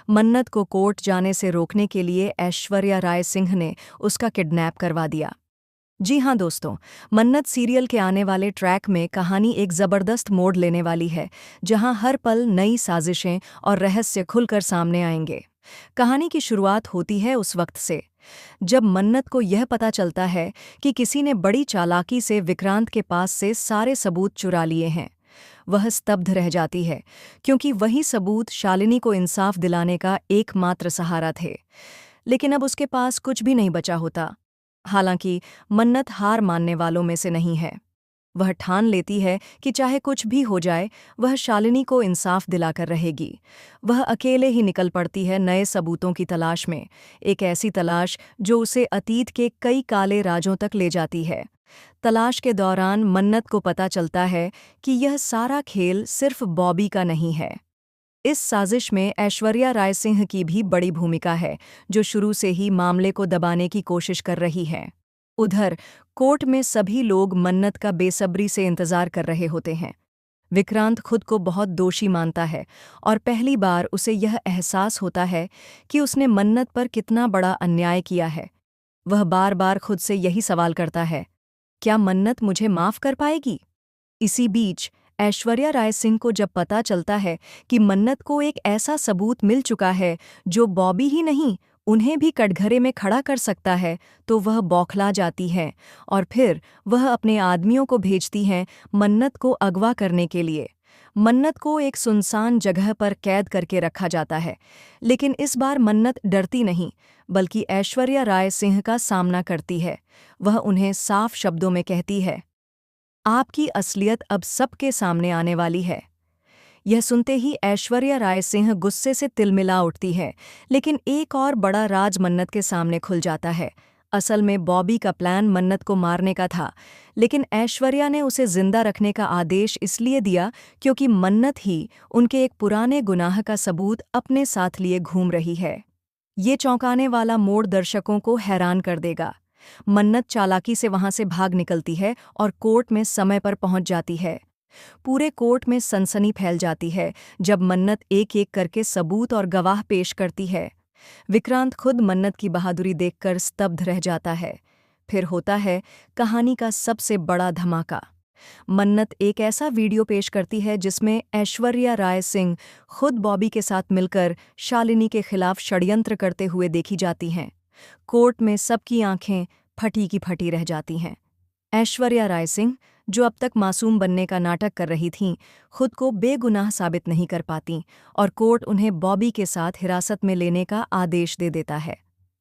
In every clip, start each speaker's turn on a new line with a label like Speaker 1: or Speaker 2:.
Speaker 1: मन्नत को कोर्ट जाने से रोकने के लिए ऐश्वर्या राय सिंह ने उसका किडनैप करवा दिया। जी हाँ दोस्तों, मन्नत सीरियल के आने वाले ट्रैक में कहानी एक ज़बरदस्त मोड़ लेने वाली है, जहां हर पल नई साजिशें और रहस्य खुलकर सामने आएंगे। कहानी की शुरुआत होती है उस वक्त से, जब मन्नत को यह पता चलता है कि किसी ने बड़ी चालाकी से विक्रांत के पास से सारे सबूत चुरा लिए हैं। वह स्तब्ध रह जाती है, क्योंकि वही सबूत शालिनी को इंसाफ दिलाने का एकमात्र सहारा थे। लेकिन अब उसके पास कुछ भी नहीं बचा होता। हालांकि मन्नत हार मानने वालों में से नहीं है। वह ठान लेती है कि चाहे कुछ भी हो जाए, वह शालिनी को इंसाफ दिलाकर रहेगी। वह अकेले ही निकल पड़ती है नए सबूतों की तलाश में, एक ऐसी तलाश जो उसे अतीत के कई काले राजों तक ले जाती है। तलाश के दौरान मन्नत को पता चलता है कि यह सारा खेल सिर्फ बॉबी का नहीं है। इस साजिश में ऐश्वर्या राय सिंह की भी बड़ी भूमिका है, जो शुरू से ही मामले को दबाने की कोशिश कर रही है। उधर कोर्ट में सभी लोग मन्नत का बेसब्री से इंतजार कर रहे होते हैं। विक्रांत खुद को बहुत दोषी मानता है और पहली बार उसे यह एहसास होता है कि उसने मन्नत पर कितना बड़ा अन्याय किया है। वह बार बार खुद से यही सवाल करता है, क्या मन्नत मुझे माफ कर पाएगी? इसी बीच ऐश्वर्या राय सिंह को जब पता चलता है कि मन्नत को एक ऐसा सबूत मिल चुका है जो बॉबी ही नहीं, उन्हें भी कटघरे में खड़ा कर सकता है, तो वह बौखला जाती है और फिर वह अपने आदमियों को भेजती हैं मन्नत को अगवा करने के लिए। मन्नत को एक सुनसान जगह पर कैद करके रखा जाता है, लेकिन इस बार मन्नत डरती नहीं, बल्कि ऐश्वर्या राय सिंह का सामना करती है। वह उन्हें साफ शब्दों में कहती है, आपकी असलियत अब सबके सामने आने वाली है। यह सुनते ही ऐश्वर्या राय सिंह गुस्से से तिलमिला उठती है, लेकिन एक और बड़ा राज मन्नत के सामने खुल जाता है। असल में बॉबी का प्लान मन्नत को मारने का था, लेकिन ऐश्वर्या ने उसे जिंदा रखने का आदेश इसलिए दिया क्योंकि मन्नत ही उनके एक पुराने गुनाह का सबूत अपने साथ लिए घूम रही है। ये चौंकाने वाला मोड़ दर्शकों को हैरान कर देगा। मन्नत चालाकी से वहां से भाग निकलती है और कोर्ट में समय पर पहुंच जाती है। पूरे कोर्ट में सनसनी फैल जाती है जब मन्नत एक एक करके सबूत और गवाह पेश करती है। विक्रांत खुद मन्नत की बहादुरी देखकर स्तब्ध रह जाता है। फिर होता है कहानी का सबसे बड़ा धमाका। मन्नत एक ऐसा वीडियो पेश करती है जिसमें ऐश्वर्या राय सिंह खुद बॉबी के साथ मिलकर शालिनी के खिलाफ षड्यंत्र करते हुए देखी जाती हैं। कोर्ट में सबकी आंखें फटी की फटी रह जाती हैं। ऐश्वर्या राय सिंह, जो अब तक मासूम बनने का नाटक कर रही थीं, खुद को बेगुनाह साबित नहीं कर पातीं और कोर्ट उन्हें बॉबी के साथ हिरासत में लेने का आदेश दे देता है।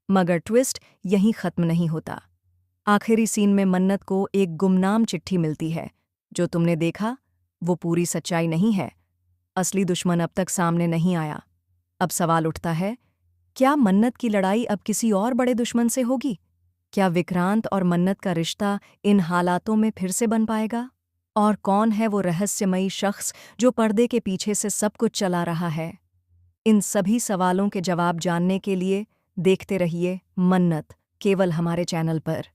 Speaker 1: मगर ट्विस्ट यहीं खत्म नहीं होता। आखिरी सीन में मन्नत को एक गुमनाम चिट्ठी मिलती है। जो तुमने देखा वो पूरी सच्चाई नहीं है। असली दुश्मन अब तक सामने नहीं आया। अब सवाल उठता है, क्या मन्नत की लड़ाई अब किसी और बड़े दुश्मन से होगी? क्या विक्रांत और मन्नत का रिश्ता इन हालातों में फिर से बन पाएगा? और कौन है वो रहस्यमयी शख्स जो पर्दे के पीछे से सब कुछ चला रहा है? इन सभी सवालों के जवाब जानने के लिए देखते रहिए मन्नत, केवल हमारे चैनल पर।